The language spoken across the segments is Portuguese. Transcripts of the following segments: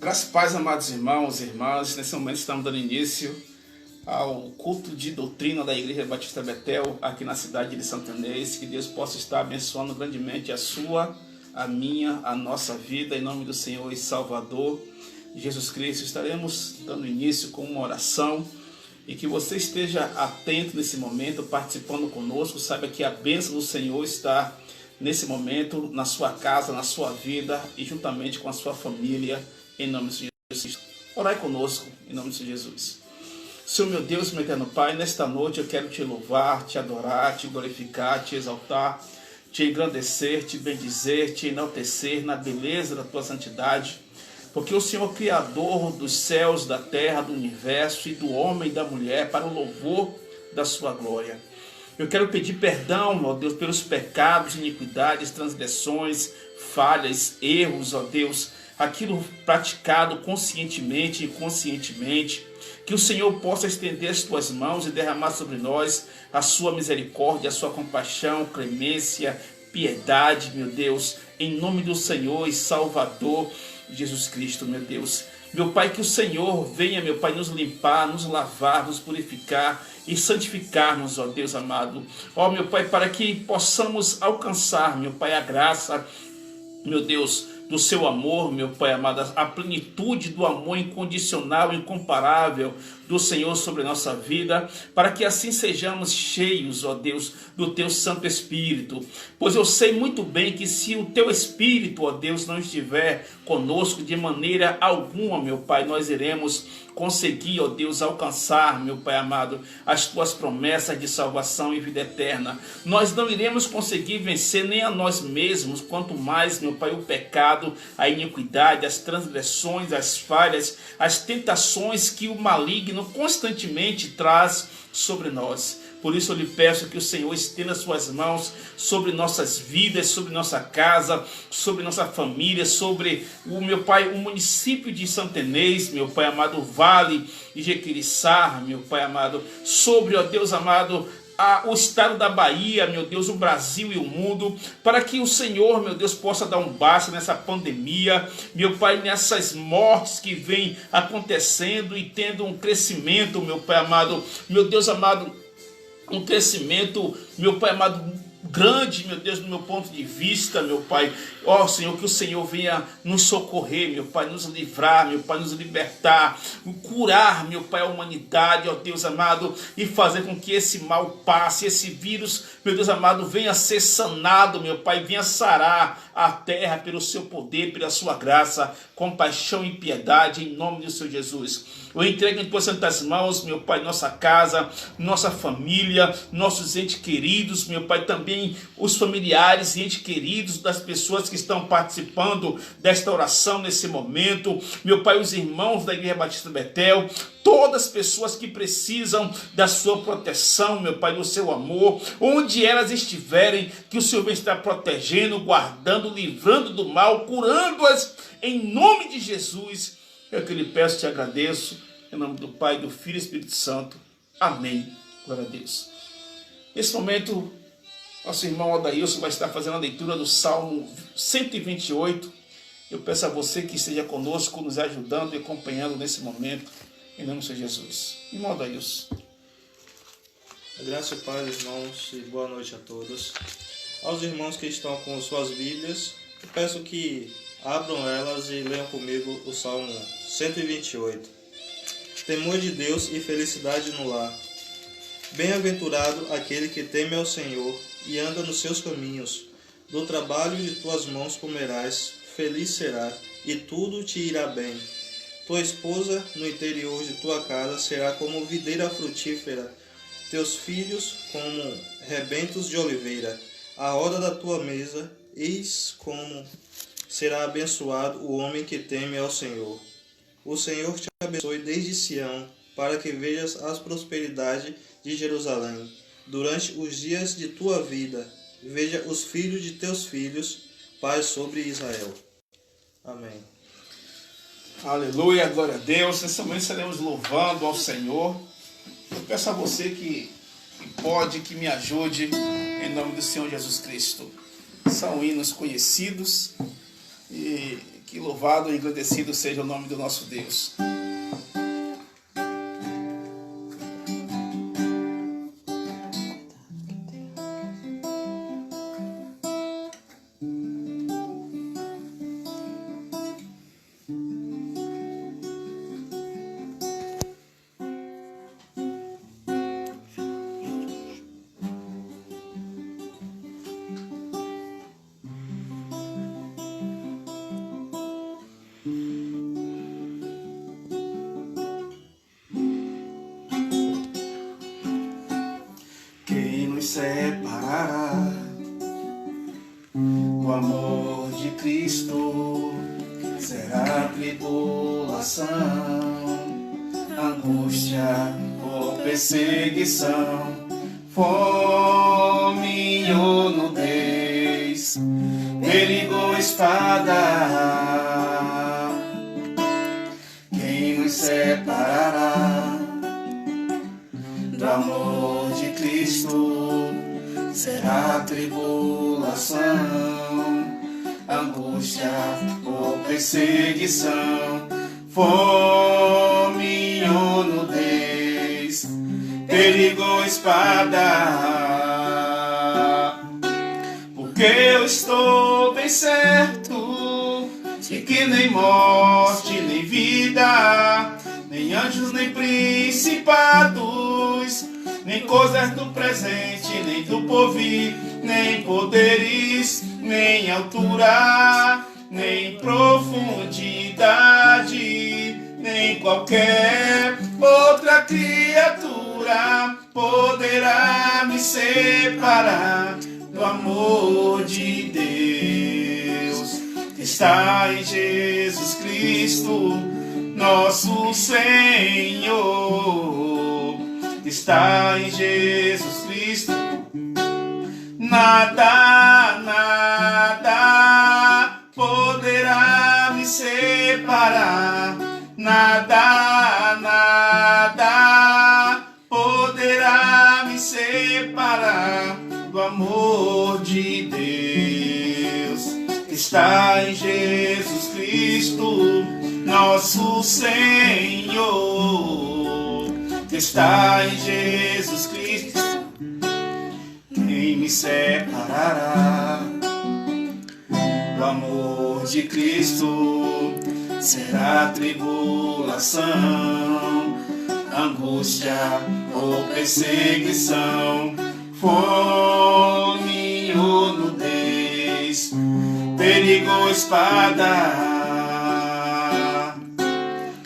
Graças e paz, amados irmãos e irmãs. Nesse momento estamos dando início ao culto de doutrina da Igreja Batista Betel, aqui na cidade de Santo Inês. Que Deus possa estar abençoando grandemente a sua, a minha, a nossa vida, em nome do Senhor e Salvador Jesus Cristo. Estaremos dando início com uma oração e que você esteja atento nesse momento, participando conosco. Saiba que a bênção do Senhor está nesse momento, na sua casa, na sua vida e juntamente com a sua família, em nome de Jesus. Orai conosco, em nome de Jesus. Senhor meu Deus, meu eterno Pai, nesta noite eu quero te louvar, te adorar, te glorificar, te exaltar, te engrandecer, te bendizer, te enaltecer na beleza da tua santidade, porque o Senhor, Criador dos céus, da terra, do universo e do homem e da mulher, para o louvor da sua glória. Eu quero pedir perdão, ó Deus, pelos pecados, iniquidades, transgressões, falhas, erros, ó Deus, aquilo praticado conscientemente e inconscientemente. Que o Senhor possa estender as tuas mãos e derramar sobre nós a sua misericórdia, a sua compaixão, clemência, piedade, meu Deus, em nome do Senhor e Salvador Jesus Cristo, meu Deus. Meu Pai, que o Senhor venha, meu Pai, nos limpar, nos lavar, nos purificar e santificar-nos, ó Deus amado. Ó, meu Pai, para que possamos alcançar, meu Pai, a graça, meu Deus, do seu amor, meu Pai amado, a plenitude do amor incondicional, incomparável do Senhor sobre a nossa vida, para que assim sejamos cheios, ó Deus, do teu Santo Espírito. Pois eu sei muito bem que se o teu Espírito, ó Deus, não estiver conosco de maneira alguma, meu Pai, nós iremos conseguir, ó Deus, alcançar, meu Pai amado, as tuas promessas de salvação e vida eterna. Nós não iremos conseguir vencer nem a nós mesmos, quanto mais, meu Pai, o pecado, a iniquidade, as transgressões, as falhas, as tentações que o maligno constantemente traz sobre nós. Por isso eu lhe peço que o Senhor estenda suas mãos sobre nossas vidas, sobre nossa casa, sobre nossa família, sobre o meu Pai, o município de Santo Inês, meu Pai amado, o Vale de Jequiriçá, meu Pai amado, sobre, ó Deus amado, o estado da Bahia, meu Deus, o Brasil e o mundo, para que o Senhor, meu Deus, possa dar um basta nessa pandemia, meu Pai, nessas mortes que vêm acontecendo e tendo um crescimento, meu Pai amado, meu Deus amado, um crescimento, meu Pai amado, grande, meu Deus, do meu ponto de vista, meu Pai. Ó Senhor, que o Senhor venha nos socorrer, meu Pai, nos livrar, meu Pai, nos libertar, curar, meu Pai, a humanidade, ó Deus amado, e fazer com que esse mal passe, esse vírus, meu Deus amado, venha ser sanado, meu Pai, venha sarar a terra pelo seu poder, pela sua graça, compaixão e piedade, em nome do Senhor Jesus. Eu entrego em tuas santas mãos, meu Pai, nossa casa, nossa família, nossos entes queridos, meu Pai, também os familiares e entes queridos das pessoas que estão participando desta oração nesse momento, meu Pai, os irmãos da Igreja Batista Betel, todas as pessoas que precisam da sua proteção, meu Pai, do seu amor, onde elas estiverem, que o Senhor venha estar protegendo, guardando, livrando do mal, curando-as em nome de Jesus. Eu que lhe peço e te agradeço, em nome do Pai, do Filho e do Espírito Santo. Amém. Glória a Deus. Nesse momento, nosso irmão Adailson vai estar fazendo a leitura do Salmo 128. Eu peço a você que esteja conosco, nos ajudando e acompanhando nesse momento, em nome de Jesus. Irmão Adailson. Graça e paz, irmãos, e boa noite a todos. Aos irmãos que estão com suas Bíblias, eu peço que abram elas e leiam comigo o Salmo 128. Temor de Deus e felicidade no lar. Bem-aventurado aquele que teme ao Senhor e anda nos seus caminhos. Do trabalho de tuas mãos comerás, feliz serás, e tudo te irá bem. Tua esposa no interior de tua casa será como videira frutífera, teus filhos como rebentos de oliveira. À hora da tua mesa, eis como será abençoado o homem que teme ao Senhor. O Senhor te abençoe desde Sião, para que vejas as prosperidades de Jerusalém. Durante os dias de tua vida, veja os filhos de teus filhos, paz sobre Israel. Amém. Aleluia, glória a Deus. Nesse momento estaremos louvando ao Senhor. Eu peço a você que pode, que me ajude, em nome do Senhor Jesus Cristo. São hinos conhecidos e que louvamos. Louvado e engrandecido seja o nome do nosso Deus. Quem nos separará do amor de Cristo? Será tribulação, angústia ou perseguição, fome ou nudez, perigo ou espada. Quem nos separará do amor de Cristo? Será tribulação, angústia ou perseguição, fome ou nudez, perigo ou espada. Porque eu estou bem certo de que nem morte, nem vida, nem anjos, nem principados, nem coisas do presente, nem do porvir, nem poderes, nem altura, nem profundidade, nem qualquer outra criatura poderá me separar do amor de Deus que está em Jesus Cristo, nosso Senhor. Está em Jesus Cristo. Nada, nada poderá me separar. Nada, nada poderá me separar do amor de Deus. Está em Jesus Cristo, nosso Senhor. Está em Jesus Cristo. Quem me separará do amor de Cristo? Será tribulação, angústia ou perseguição, fome ou nudez, perigo ou espada.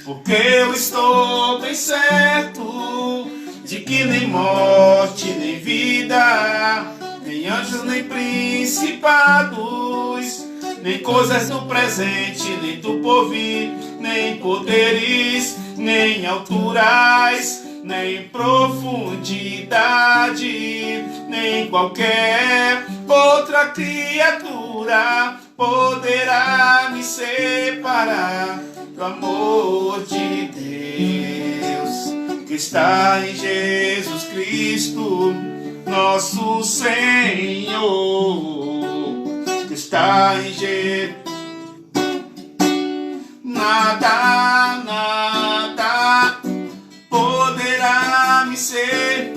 Porque eu estou bem certo de que nem morte, nem vida, nem anjos, nem principados, nem coisas do presente, nem do porvir, nem poderes, nem alturas, nem profundidade, nem qualquer outra criatura poderá me separar do amor de Deus que está em Jesus Cristo, nosso Senhor. Que está em Jesus. Nada, nada poderá me ser.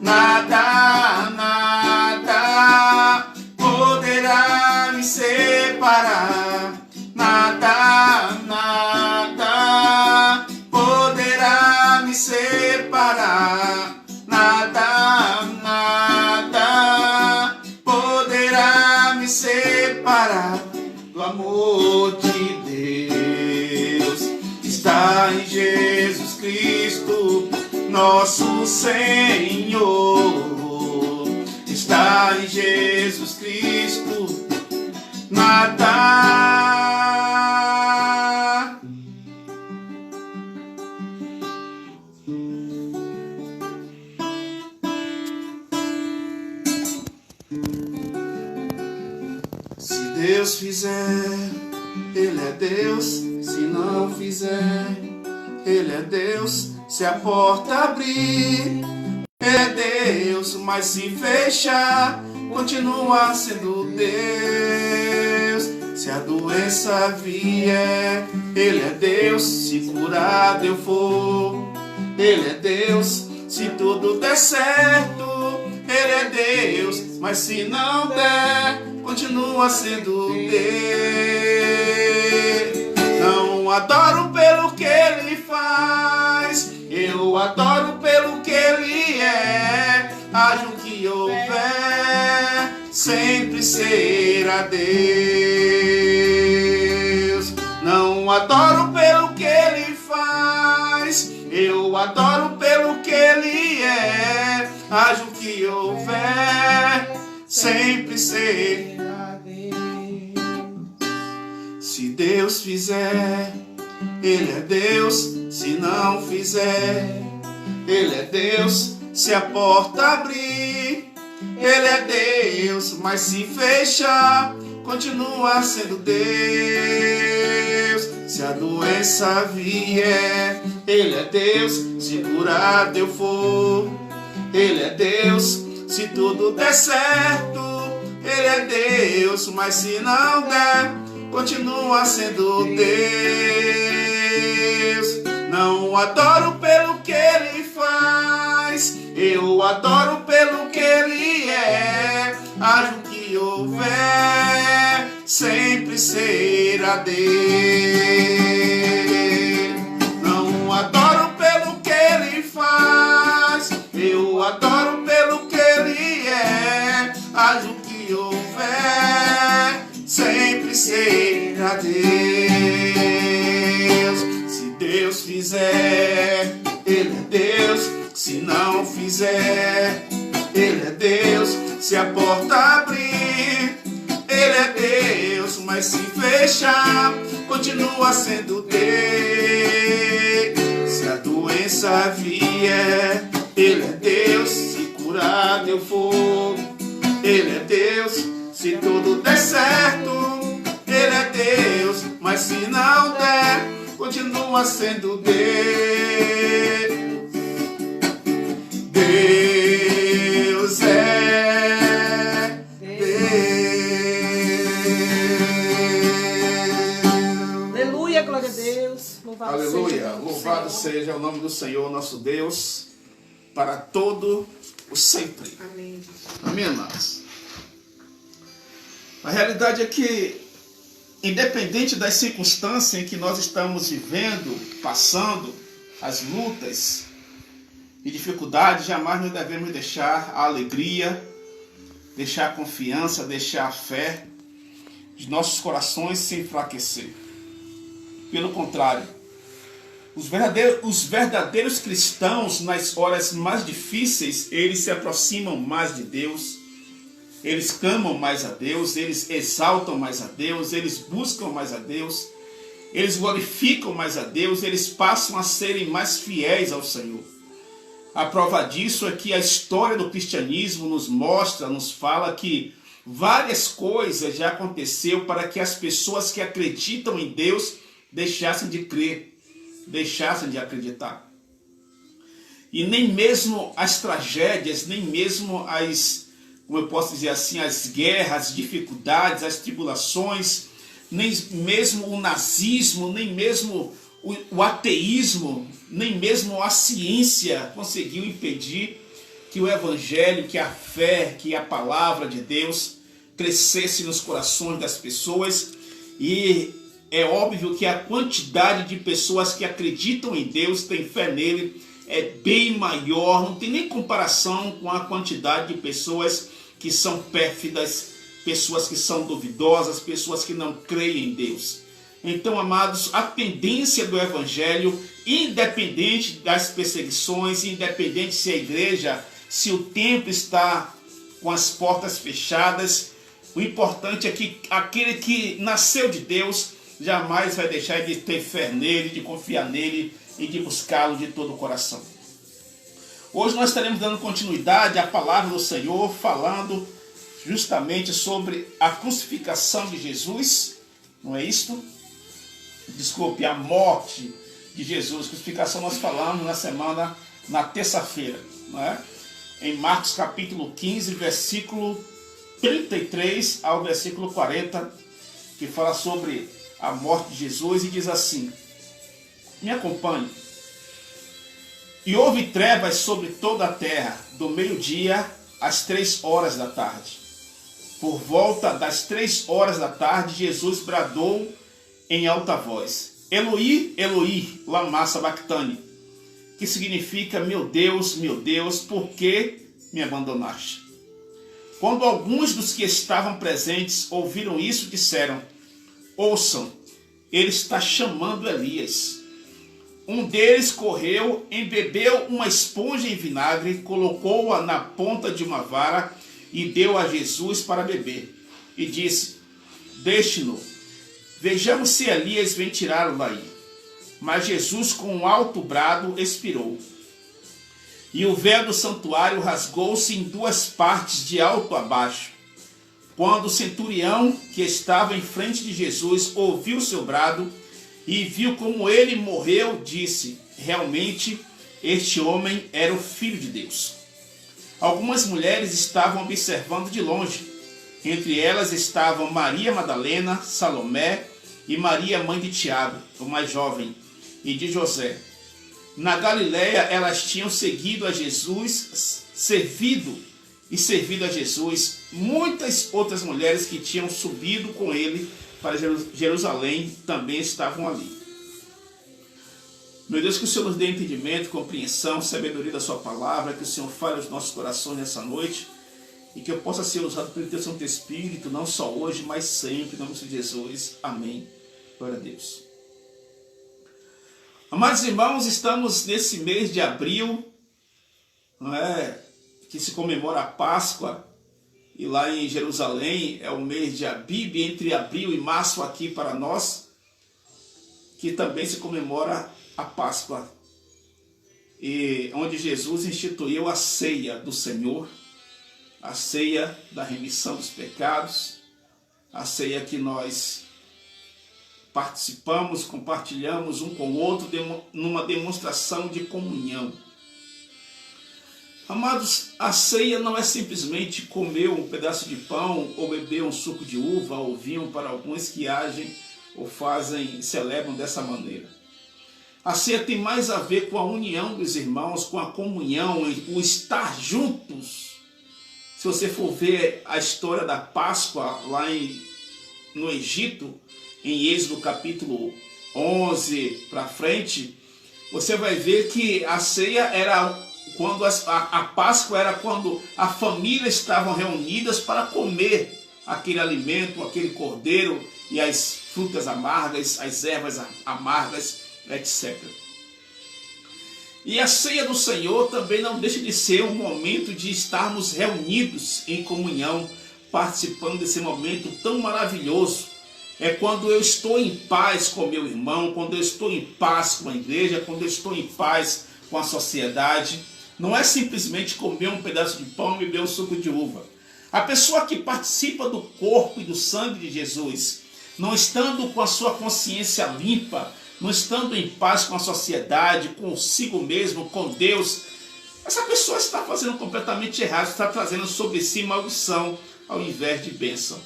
Nada, nada poderá me separar. Nada, nada poderá me separar. Nada, nada poderá me separar do amor de Deus que está em Jesus Cristo, nosso Senhor. Está em Jesus Cristo. Nada. Se Deus fizer, Ele é Deus. Se não fizer, Ele é Deus. Se a porta abrir, é Deus. Mas se fechar, continua sendo Deus. Se a doença vier, Ele é Deus. Se curado eu for, Ele é Deus. Se tudo der certo, Ele é Deus. Mas se não der, continua sendo Deus. Não adoro pelo que Ele faz, eu adoro pelo que Ele é. Haja o que houver, sempre será Deus. Não adoro pelo que Ele faz, eu adoro pelo que Ele é. Haja o que houver, sempre será Deus. Se Deus fizer, Ele é Deus. Se não fizer, Ele é Deus. Se a porta abrir, Ele é Deus. Mas se fechar, continua sendo Deus. Se a doença vier, Ele é Deus. Se curado eu for, Ele é Deus. Se tudo der certo, Ele é Deus. Mas se não der, continua sendo Deus. Não adoro pelo que Ele faz, eu adoro pelo que Ele é. Haja o que houver, sempre será Deus. Não adoro pelo que Ele faz, eu adoro pelo que Ele é. Haja o que houver, sempre será Deus. Se Deus fizer, Ele é Deus. Se não fizer, Ele é Deus. Se a porta abrir, Ele é Deus. Mas se fechar, continua sendo Deus. Se a doença vier, Ele é Deus. Se curado eu for, Ele é Deus. Se tudo der certo, Ele é Deus. Mas se não der, continua sendo Deus. Deus é Deus. Aleluia, glória a Deus. Louvado aleluia, louvado seja o nome do Senhor, nosso Deus, para todo o sempre. Amém. Amém, amados? A realidade é que, independente das circunstâncias em que nós estamos vivendo, passando, as lutas e dificuldades, jamais nós devemos deixar a alegria, deixar a confiança, deixar a fé de nossos corações se enfraquecer. Pelo contrário, os verdadeiros cristãos, nas horas mais difíceis, eles se aproximam mais de Deus, eles clamam mais a Deus, eles exaltam mais a Deus, eles buscam mais a Deus, eles glorificam mais a Deus, eles passam a serem mais fiéis ao Senhor. A prova disso é que a história do cristianismo nos mostra, nos fala que várias coisas já aconteceu para que as pessoas que acreditam em Deus deixassem de crer, deixassem de acreditar. E nem mesmo as tragédias, nem mesmo as, como eu posso dizer assim, as guerras, as dificuldades, as tribulações, nem mesmo o nazismo, nem mesmo o ateísmo, nem mesmo a ciência conseguiu impedir que o evangelho, que a fé, que a palavra de Deus crescesse nos corações das pessoas. E é óbvio que a quantidade de pessoas que acreditam em Deus, têm fé nele, é bem maior, não tem nem comparação com a quantidade de pessoas que são pérfidas, pessoas que são duvidosas, pessoas que não creem em Deus. Então, amados, a tendência do evangelho, independente das perseguições, independente se a igreja, se o templo está com as portas fechadas, o importante é que aquele que nasceu de Deus jamais vai deixar de ter fé nele, de confiar nele e de buscá-lo de todo o coração. Hoje nós estaremos dando continuidade à palavra do Senhor, falando justamente sobre a crucificação de Jesus, não é isto? Desculpe, a morte de Jesus. Crucificação nós falamos na terça-feira, não é? Em Marcos capítulo 15, versículo 33 ao versículo 40, que fala sobre a morte de Jesus e diz assim: me acompanhe. E houve trevas sobre toda a terra, do meio-dia às 3 horas da tarde. Por volta das 3 horas da tarde, Jesus bradou em alta voz: Eloi, Eloi, lama sabachthani, que significa: meu Deus, por que me abandonaste? Quando alguns dos que estavam presentes ouviram isso, disseram: ouçam, ele está chamando Elias. Um deles correu, embebeu uma esponja em vinagre, colocou-a na ponta de uma vara e deu a Jesus para beber. E disse: deixe-no, vejamos se Elias vem tirá-lo daí. Mas Jesus, com um alto brado, expirou. E o véu do santuário rasgou-se em 2 partes, de alto a baixo. Quando o centurião que estava em frente de Jesus ouviu seu brado e viu como ele morreu, disse: realmente este homem era o Filho de Deus. Algumas mulheres estavam observando de longe. Entre elas estavam Maria Madalena, Salomé e Maria, mãe de Tiago, o mais jovem, e de José. Na Galiléia elas tinham seguido a Jesus, servido a Jesus. Muitas outras mulheres que tinham subido com ele para Jerusalém também estavam ali. Meu Deus, que o Senhor nos dê entendimento, compreensão, sabedoria da sua palavra, que o Senhor fale aos nossos corações nessa noite e que eu possa ser usado pelo teu Santo Espírito, não só hoje, mas sempre, em nome de Jesus. Amém. Glória a Deus. Amados irmãos, estamos nesse mês de abril, não é, que se comemora a Páscoa, e lá em Jerusalém é o mês de Abib, entre abril e março aqui para nós, que também se comemora a Páscoa, e onde Jesus instituiu a ceia do Senhor, a ceia da remissão dos pecados, a ceia que nós participamos, compartilhamos um com o outro numa demonstração de comunhão. Amados, a ceia não é simplesmente comer um pedaço de pão ou beber um suco de uva ou vinho para alguns que agem ou fazem, celebram dessa maneira. A ceia tem mais a ver com a união dos irmãos, com a comunhão, o estar juntos. Se você for ver a história da Páscoa lá no Egito, em Êxodo capítulo 11 para frente, você vai ver que a ceia era quando a Páscoa era quando a família estavam reunidas para comer aquele alimento, aquele cordeiro e as frutas amargas, as ervas amargas, etc. E a ceia do Senhor também não deixa de ser um momento de estarmos reunidos em comunhão, participando desse momento tão maravilhoso. É quando eu estou em paz com meu irmão, quando eu estou em paz com a igreja, quando eu estou em paz com a sociedade. Não é simplesmente comer um pedaço de pão e beber um suco de uva. A pessoa que participa do corpo e do sangue de Jesus, não estando com a sua consciência limpa, não estando em paz com a sociedade, consigo mesmo, com Deus, essa pessoa está fazendo completamente errado, está trazendo sobre si maldição ao invés de bênção,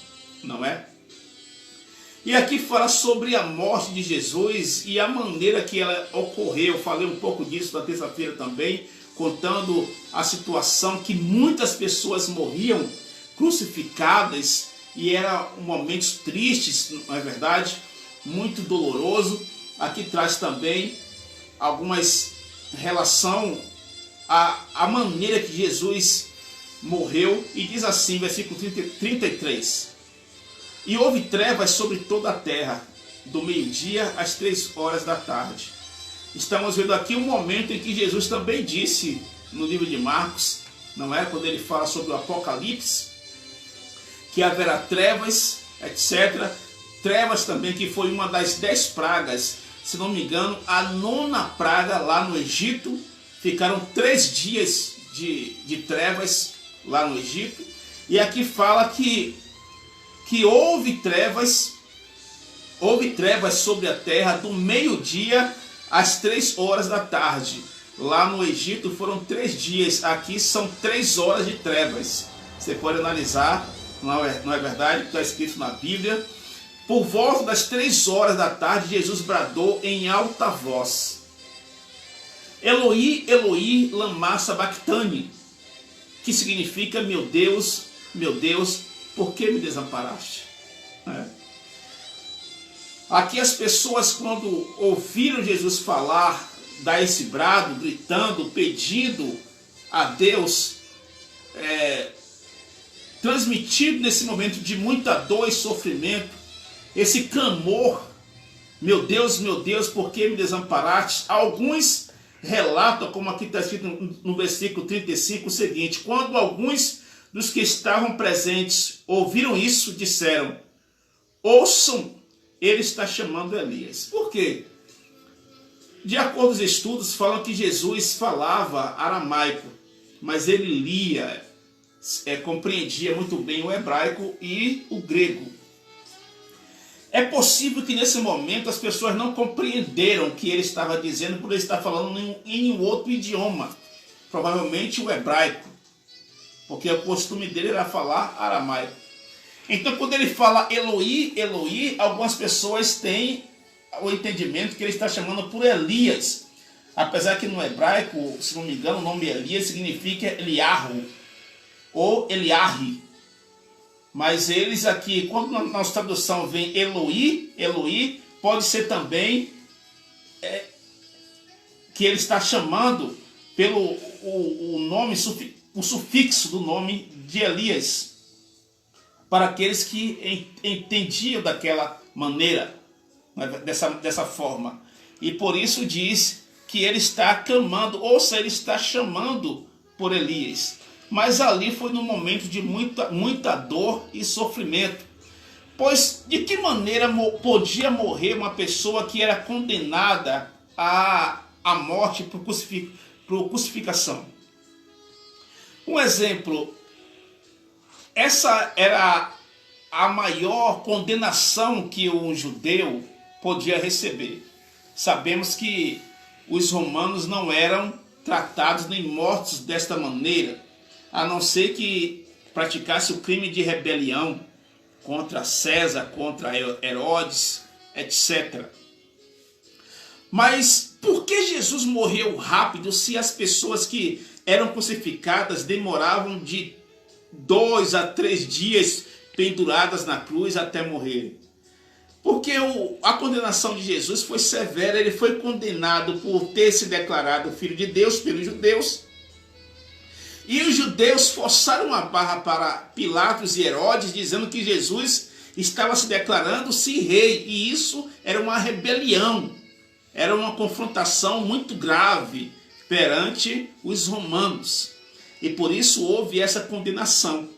não é? E aqui fala sobre a morte de Jesus e a maneira que ela ocorreu. Eu falei um pouco disso na terça-feira também, contando a situação que muitas pessoas morriam crucificadas e eram momentos tristes, não é verdade? Muito doloroso. Aqui traz também algumas relação à maneira que Jesus morreu e diz assim, versículo 33: e houve trevas sobre toda a terra, do meio-dia às 3 horas da tarde. Estamos vendo aqui um momento em que Jesus também disse no livro de Marcos, não é? Quando ele fala sobre o Apocalipse, que haverá trevas, etc. Trevas também, que foi uma das 10 pragas, se não me engano, a 9ª praga lá no Egito. Ficaram 3 dias de trevas lá no Egito. E aqui fala que houve trevas sobre a terra do meio-dia às 3 horas da tarde. Lá no Egito foram 3 dias, aqui são 3 horas de trevas. Você pode analisar, não é verdade? Está escrito na Bíblia. Por volta das 3 horas da tarde, Jesus bradou em alta voz: Eloi, Eloi, lama sabachthani, que significa: meu Deus, por que me desamparaste? Aqui as pessoas, quando ouviram Jesus falar, dar esse brado, gritando, pedindo a Deus, transmitido nesse momento de muita dor e sofrimento, esse clamor: meu Deus, por que me desamparaste? Alguns relatam, como aqui está escrito no versículo 35, o seguinte: quando alguns dos que estavam presentes ouviram isso, disseram: ouçam, ele está chamando Elias. Por quê? De acordo com os estudos, falam que Jesus falava aramaico, mas ele lia, compreendia muito bem o hebraico e o grego. É possível que nesse momento as pessoas não compreenderam o que ele estava dizendo, por ele estar falando em um outro idioma, provavelmente o hebraico, porque o costume dele era falar aramaico. Então, quando ele fala Eloi, Eloi, algumas pessoas têm o entendimento que ele está chamando por Elias, apesar que no hebraico, se não me engano, o nome Elias significa Eliarro ou Eliarri. Mas eles aqui, quando na nossa tradução vem Eloi, Eloi, pode ser também que ele está chamando pelo o nome, o sufixo do nome de Elias, para aqueles que entendiam daquela maneira, dessa forma. E por isso diz que ele está clamando, ou seja, ele está chamando por Elias. Mas ali foi num momento de muita dor e sofrimento. Pois de que maneira podia morrer uma pessoa que era condenada à morte por crucificação? Um exemplo: essa era a maior condenação que um judeu podia receber. Sabemos que os romanos não eram tratados nem mortos desta maneira, a não ser que praticasse o crime de rebelião contra César, contra Herodes, etc. Mas por que Jesus morreu rápido se as pessoas que eram crucificadas demoravam de 2 a 3 dias penduradas na cruz até morrer? Porque a condenação de Jesus foi severa. Ele foi condenado por ter se declarado filho de Deus pelos judeus. E os judeus forçaram a barra para Pilatos e Herodes, dizendo que Jesus estava se declarando-se rei. E isso era uma rebelião, era uma confrontação muito grave perante os romanos. E por isso houve essa condenação.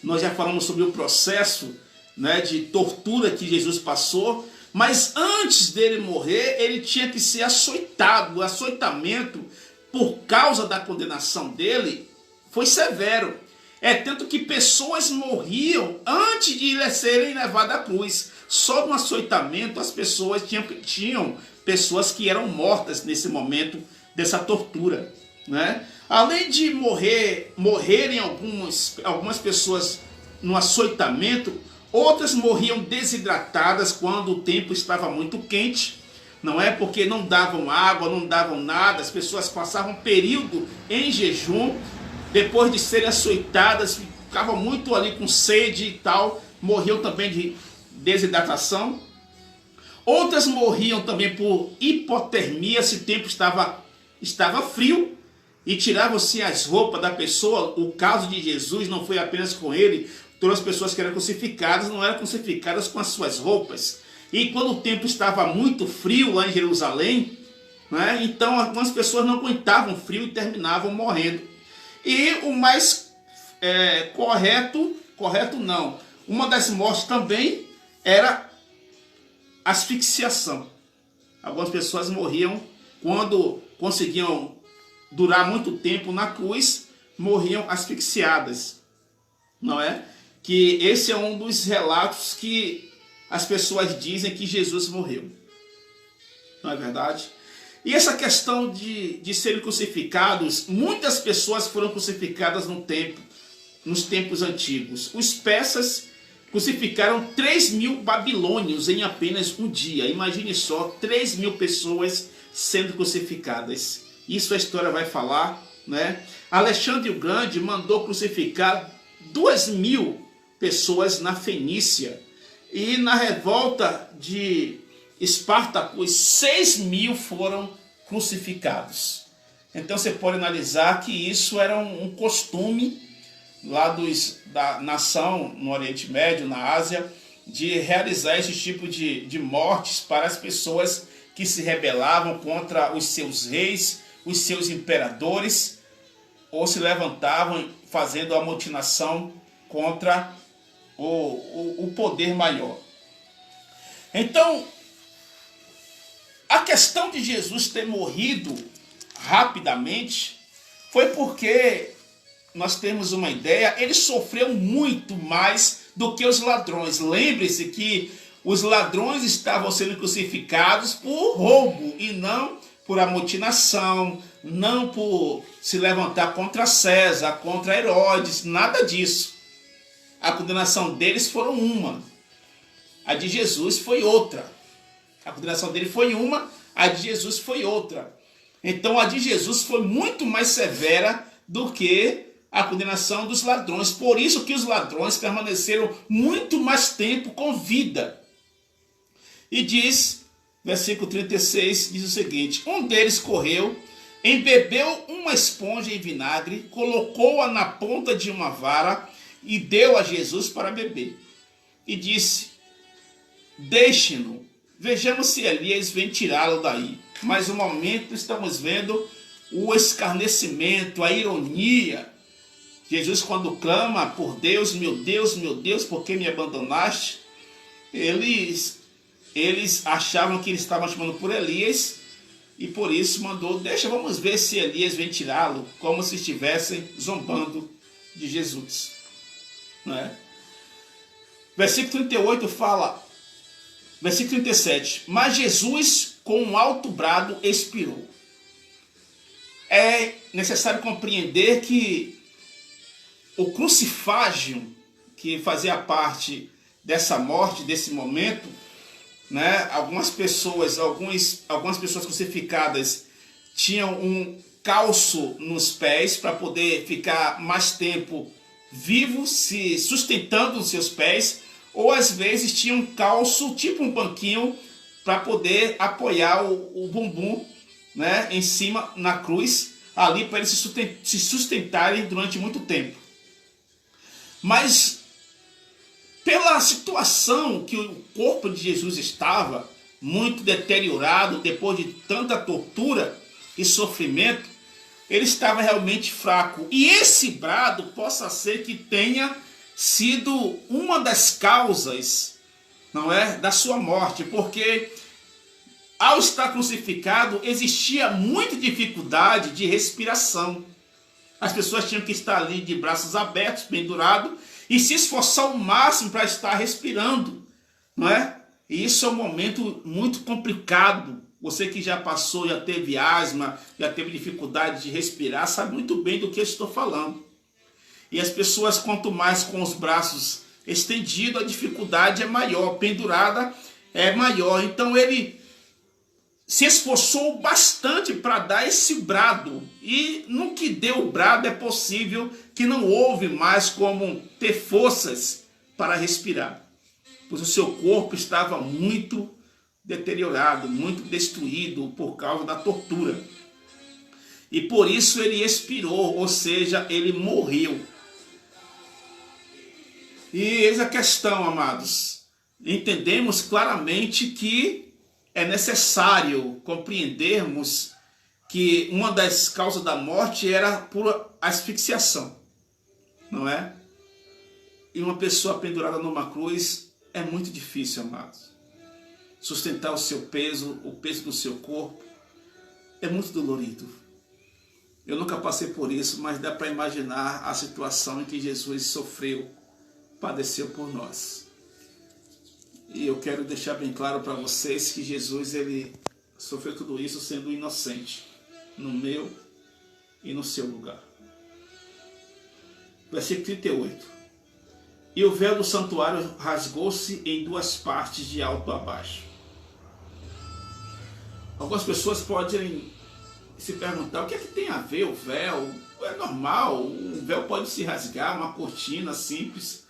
Nós já falamos sobre o processo, de tortura que Jesus passou, mas antes dele morrer, ele tinha que ser açoitado. O açoitamento, por causa da condenação dele, foi severo. Tanto que pessoas morriam antes de serem levadas à cruz. Só no açoitamento as pessoas tinham pessoas que eram mortas nesse momento dessa tortura, Além de morrerem algumas pessoas no açoitamento, outras morriam desidratadas quando o tempo estava muito quente, porque não davam água, não davam nada. As pessoas passavam um período em jejum, depois de serem açoitadas, ficavam muito ali com sede e tal, morriam também de desidratação. Outras morriam também por hipotermia, se o tempo estava frio, e tiravam-se as roupas da pessoa. O caso de Jesus não foi apenas com ele. Todas as pessoas que eram crucificadas não eram crucificadas com as suas roupas. E quando o tempo estava muito frio lá em Jerusalém, então algumas pessoas não aguentavam frio e terminavam morrendo. E o mais correto não, uma das mortes também era asfixiação. Algumas pessoas morriam quando conseguiam durar muito tempo na cruz, morriam asfixiadas, Que esse é um dos relatos que as pessoas dizem que Jesus morreu, não é verdade? E essa questão de serem crucificados, muitas pessoas foram crucificadas nos tempos antigos. Os persas crucificaram 3.000 babilônios em apenas um dia. Imagine só, 3.000 pessoas sendo crucificadas. Isso a história vai falar, né? Alexandre o Grande mandou crucificar 2.000 pessoas na Fenícia. E na revolta de Espartacus, 6.000 foram crucificados. Então você pode analisar que isso era um costume lá da nação no Oriente Médio, na Ásia, de realizar esse tipo de mortes para as pessoas que se rebelavam contra os seus reis, os seus imperadores, ou se levantavam fazendo a amotinação contra o poder maior. Então, a questão de Jesus ter morrido rapidamente foi porque, nós temos uma ideia, ele sofreu muito mais do que os ladrões. Lembre-se que os ladrões estavam sendo crucificados por roubo e não por amotinação, não por se levantar contra César, contra Herodes, nada disso. A condenação deles foi uma, a de Jesus foi outra. A condenação dele foi uma, a de Jesus foi outra. Então a de Jesus foi muito mais severa do que a condenação dos ladrões. Por isso que os ladrões permaneceram muito mais tempo com vida. E diz, versículo 36, diz o seguinte: um deles correu, embebeu uma esponja em vinagre, colocou-a na ponta de uma vara e deu a Jesus para beber. E disse: deixe-no, vejamos se Elias vem tirá-lo daí. Mas no momento estamos vendo o escarnecimento, a ironia. Jesus, quando clama por Deus, meu Deus, por que me abandonaste? Eles achavam que eles estavam chamando por Elias e por isso mandou: vamos ver se Elias vem tirá-lo, como se estivessem zombando de Jesus. Não é? Versículo 38 fala, versículo 37, mas Jesus com um alto brado expirou. É necessário compreender que o crucifágio, que fazia parte dessa morte, desse momento, né? Algumas pessoas crucificadas tinham um calço nos pés para poder ficar mais tempo vivo, se sustentando nos seus pés, ou às vezes tinham um calço, tipo um banquinho, para poder apoiar o bumbum, né? Em cima na cruz, ali para eles se sustentarem durante muito tempo. Mas pela situação que o corpo de Jesus estava, muito deteriorado, depois de tanta tortura e sofrimento, ele estava realmente fraco. E esse brado possa ser que tenha sido uma das causas, não é, da sua morte, porque ao estar crucificado existia muita dificuldade de respiração. As pessoas tinham que estar ali de braços abertos, pendurado, e se esforçar ao máximo para estar respirando, não é? E isso é um momento muito complicado. Você que já passou, já teve asma, já teve dificuldade de respirar, sabe muito bem do que eu estou falando. E as pessoas, quanto mais com os braços estendidos, a dificuldade é maior, pendurada é maior. Então ele se esforçou bastante para dar esse brado. E no que deu o brado é possível que não houve mais como ter forças para respirar, pois o seu corpo estava muito deteriorado, muito destruído por causa da tortura. E por isso ele expirou, ou seja, ele morreu. E eis a questão, amados. Entendemos claramente que é necessário compreendermos que uma das causas da morte era por asfixiação, não é? E uma pessoa pendurada numa cruz é muito difícil, amados. Sustentar o seu peso, o peso do seu corpo, é muito dolorido. Eu nunca passei por isso, mas dá para imaginar a situação em que Jesus sofreu, padeceu por nós. E eu quero deixar bem claro para vocês que Jesus ele sofreu tudo isso sendo inocente, no meu e no seu lugar. Versículo 38. e o véu do santuário rasgou-se em duas partes, de alto a baixo. Algumas pessoas podem se perguntar: o que é que tem a ver o véu? É normal, o véu pode se rasgar, uma cortina simples.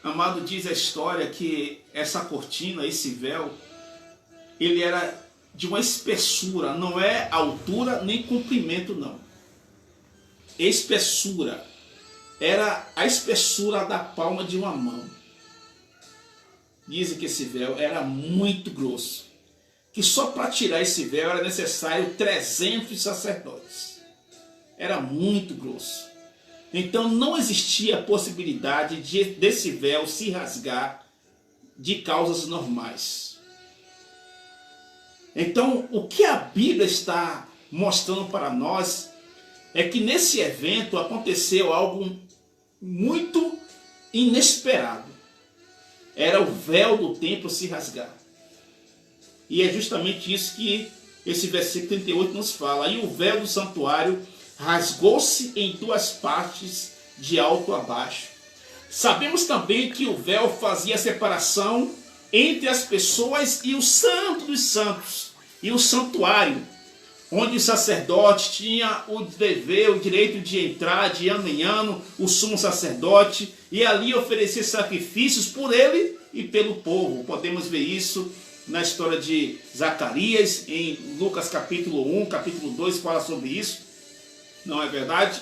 Amado, diz a história que essa cortina, esse véu, ele era de uma espessura, não é altura nem comprimento não. Espessura. Era a espessura da palma de uma mão. Dizem que esse véu era muito grosso, que só para tirar esse véu era necessário 300 sacerdotes. Era muito grosso. Então não existia possibilidade desse véu se rasgar de causas normais. Então o que a Bíblia está mostrando para nós é que nesse evento aconteceu algo muito inesperado. Era o véu do templo se rasgar. E é justamente isso que esse versículo 38 nos fala. E o véu do santuário rasgou-se em duas partes, de alto a baixo. Sabemos também que o véu fazia a separação entre as pessoas e o santo dos santos, e o santuário, onde o sacerdote tinha o dever, o direito de entrar de ano em ano, o sumo sacerdote, e ali oferecer sacrifícios por ele e pelo povo. Podemos ver isso na história de Zacarias, em Lucas capítulo 1, capítulo 2, fala sobre isso, não é verdade?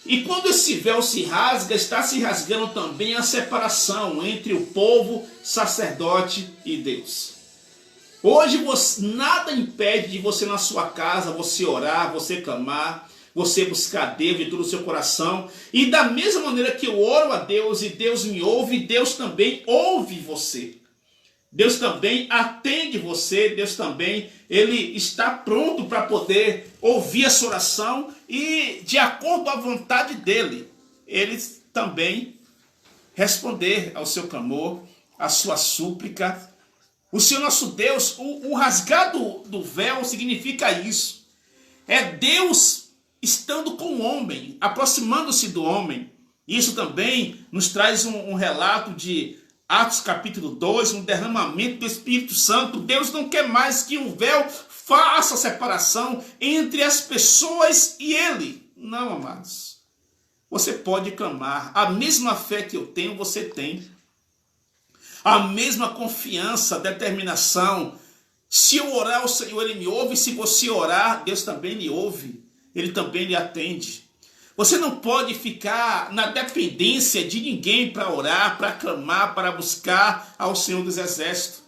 E quando esse véu se rasga, está se rasgando também a separação entre o povo, sacerdote e Deus. Hoje nada impede de você na sua casa, você orar, você clamar, você buscar Deus de todo o seu coração. E da mesma maneira que eu oro a Deus e Deus me ouve, Deus também ouve você. Deus também atende você, Deus também, Ele está pronto para poder ouvir a sua oração e, de acordo com a vontade dEle, Ele também responder ao seu clamor, à sua súplica. O Senhor nosso Deus, o rasgar do véu significa isso. É Deus estando com o homem, aproximando-se do homem. Isso também nos traz um relato de Atos capítulo 2, um derramamento do Espírito Santo. Deus não quer mais que um véu faça a separação entre as pessoas e Ele. Não, amados. Você pode clamar. A mesma fé que eu tenho, você tem. A mesma confiança, determinação. Se eu orar, o Senhor, Ele me ouve. Se você orar, Deus também lhe ouve. Ele também lhe atende. Você não pode ficar na dependência de ninguém para orar, para clamar, para buscar ao Senhor dos Exércitos.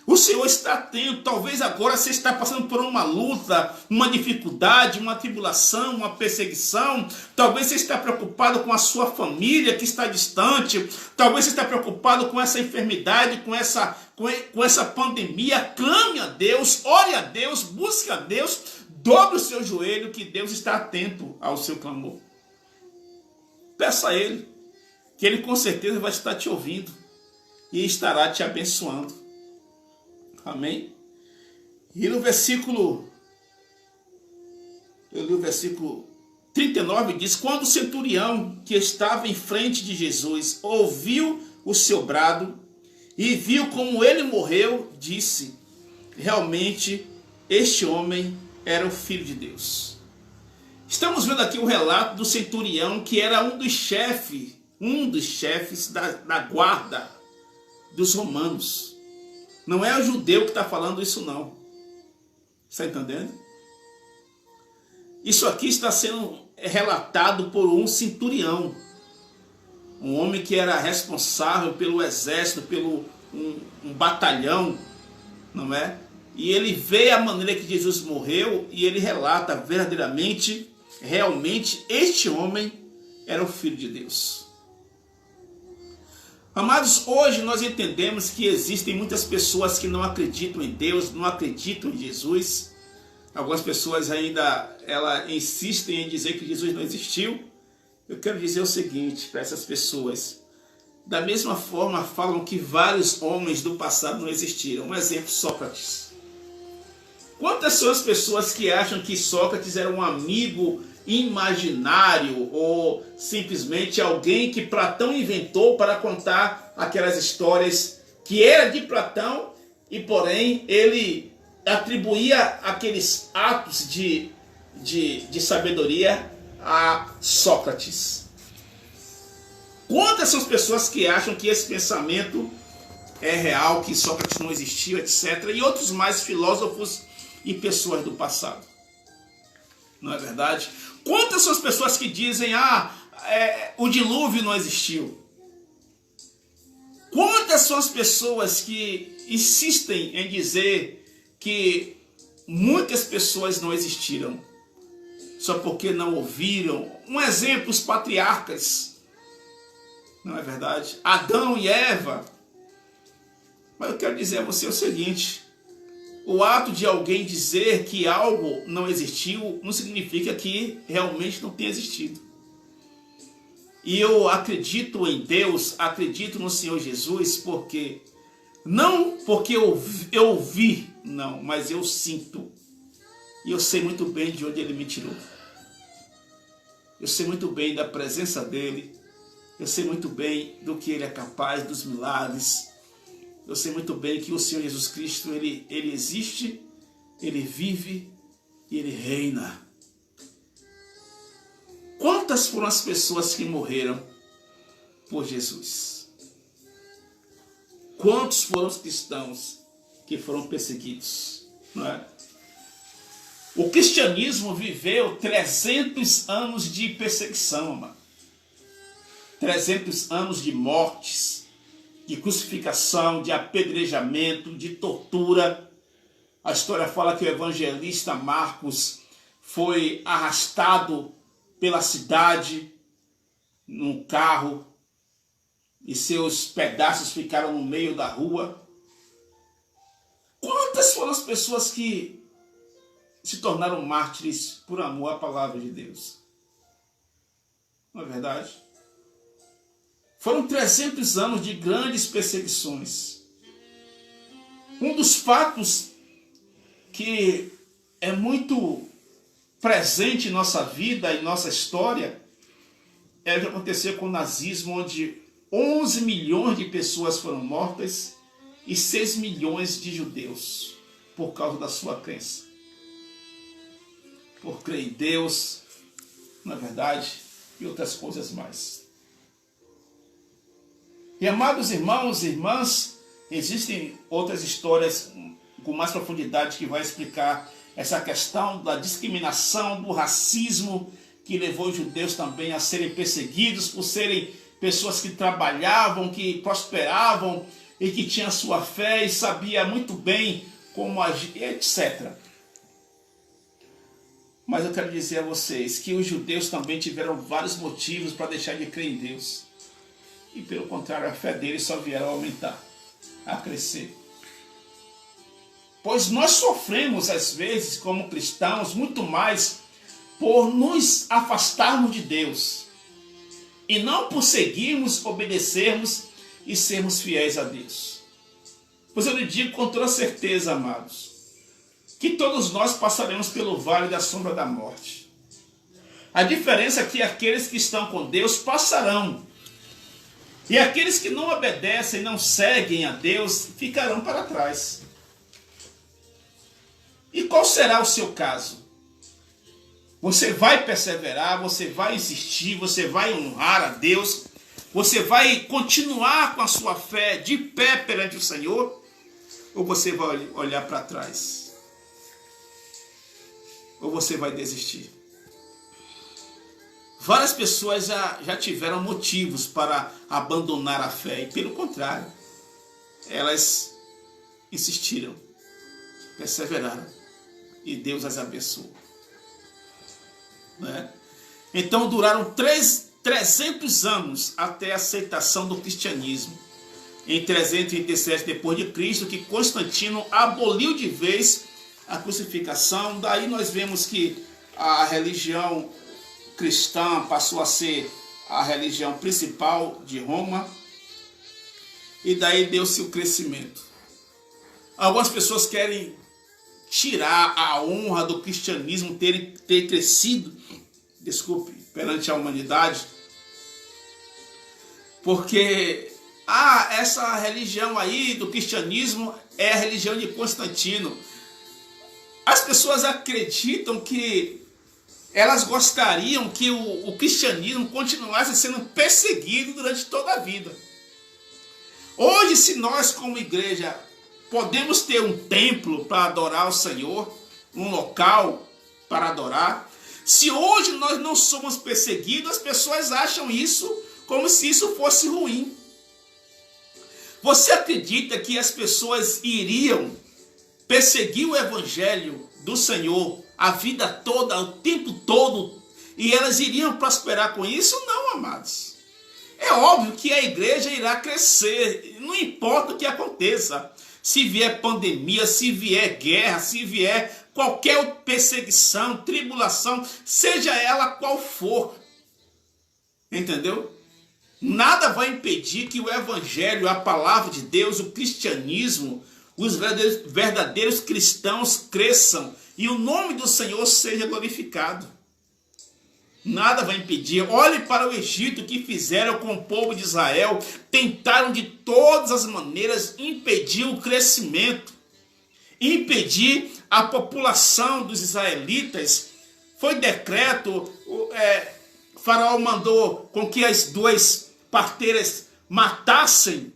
O Senhor está atento. Talvez agora você está passando por uma luta, uma dificuldade, uma tribulação, uma perseguição. Talvez você está preocupado com a sua família que está distante. Talvez você está preocupado com essa enfermidade, com essa pandemia. Clame a Deus, ore a Deus, busque a Deus. Dobre o seu joelho, que Deus está atento ao seu clamor. Peça a Ele, que Ele com certeza vai estar te ouvindo e estará te abençoando. Amém? E no versículo, eu li o versículo 39, diz: quando o centurião que estava em frente de Jesus ouviu o seu brado e viu como ele morreu, disse: realmente este homem era o Filho de Deus. Estamos vendo aqui o relato do centurião, que era um dos chefes da guarda dos romanos. Não é o judeu que está falando isso, não. Está entendendo? Isso aqui está sendo relatado por um centurião, um homem que era responsável pelo exército, pelo um batalhão, não é? E ele vê a maneira que Jesus morreu e ele relata verdadeiramente, realmente, este homem era o Filho de Deus. Amados, hoje nós entendemos que existem muitas pessoas que não acreditam em Deus, não acreditam em Jesus. Algumas pessoas ainda insistem em dizer que Jesus não existiu. Eu quero dizer o seguinte para essas pessoas: da mesma forma falam que vários homens do passado não existiram. Um exemplo, Sócrates. Quantas são as pessoas que acham que Sócrates era um amigo imaginário ou simplesmente alguém que Platão inventou para contar aquelas histórias que era de Platão e porém ele atribuía aqueles atos de sabedoria a Sócrates. Quantas são as pessoas que acham que esse pensamento é real, que Sócrates não existiu, etc. E outros mais filósofos e pessoas do passado. Não é verdade? Quantas são as pessoas que dizem, o dilúvio não existiu? Quantas são as pessoas que insistem em dizer que muitas pessoas não existiram, só porque não ouviram? Um exemplo, os patriarcas. Não é verdade? Adão e Eva. Mas eu quero dizer a você o seguinte: o ato de alguém dizer que algo não existiu não significa que realmente não tenha existido. E eu acredito em Deus, acredito no Senhor Jesus, porque não porque eu vi, não, mas eu sinto. E eu sei muito bem de onde Ele me tirou. Eu sei muito bem da presença dEle. Eu sei muito bem do que Ele é capaz, dos milagres. Eu sei muito bem que o Senhor Jesus Cristo, Ele existe, Ele vive e Ele reina. Quantas foram as pessoas que morreram por Jesus? Quantos foram os cristãos que foram perseguidos? Não é? O cristianismo viveu 300 anos de perseguição, mano. 300 anos de mortes, de crucificação, de apedrejamento, de tortura. A história fala que o evangelista Marcos foi arrastado pela cidade num carro e seus pedaços ficaram no meio da rua. Quantas foram as pessoas que se tornaram mártires por amor à palavra de Deus? Não é verdade? Foram 300 anos de grandes perseguições. Um dos fatos que é muito presente em nossa vida e nossa história é o que aconteceu com o nazismo, onde 11 milhões de pessoas foram mortas e 6 milhões de judeus por causa da sua crença. Por crer em Deus, na verdade, e outras coisas mais. E amados irmãos e irmãs, existem outras histórias com mais profundidade que vai explicar essa questão da discriminação, do racismo que levou os judeus também a serem perseguidos por serem pessoas que trabalhavam, que prosperavam e que tinham sua fé e sabia muito bem como agir, etc. Mas eu quero dizer a vocês que os judeus também tiveram vários motivos para deixar de crer em Deus. E pelo contrário, a fé deles só vieram a aumentar, a crescer. Pois nós sofremos, às vezes, como cristãos, muito mais por nos afastarmos de Deus. E não por seguirmos, obedecermos e sermos fiéis a Deus. Pois eu lhe digo com toda certeza, amados, que todos nós passaremos pelo vale da sombra da morte. A diferença é que aqueles que estão com Deus passarão. E aqueles que não obedecem, não seguem a Deus, ficarão para trás. E qual será o seu caso? Você vai perseverar, você vai insistir, você vai honrar a Deus, você vai continuar com a sua fé de pé perante o Senhor, ou você vai olhar para trás? Ou você vai desistir? Várias pessoas já tiveram motivos para abandonar a fé, e pelo contrário, elas insistiram, perseveraram. E Deus as abençoou. Né? Então duraram 300 anos até a aceitação do cristianismo. Em 337 depois de Cristo, que Constantino aboliu de vez a crucificação. Daí nós vemos que a religião cristã passou a ser a religião principal de Roma. E daí deu-se o crescimento. Algumas pessoas querem tirar a honra do cristianismo ter crescido perante a humanidade, porque essa religião aí do cristianismo é a religião de Constantino. As pessoas acreditam que elas gostariam que o cristianismo continuasse sendo perseguido durante toda a vida. Hoje, se nós como igreja podemos ter um templo para adorar o Senhor, um local para adorar, se hoje nós não somos perseguidos, as pessoas acham isso como se isso fosse ruim. Você acredita que as pessoas iriam perseguir o evangelho do Senhor a vida toda, o tempo todo, e elas iriam prosperar com isso? Não, amados. É óbvio que a igreja irá crescer, não importa o que aconteça. Se vier pandemia, se vier guerra, se vier qualquer perseguição, tribulação, seja ela qual for. Entendeu? Nada vai impedir que o evangelho, a palavra de Deus, o cristianismo, os verdadeiros cristãos cresçam e o nome do Senhor seja glorificado. Nada vai impedir. Olhe para o Egito, que fizeram com o povo de Israel. Tentaram de todas as maneiras impedir o crescimento, impedir a população dos israelitas. Foi decreto, Faraó mandou com que as duas parteiras matassem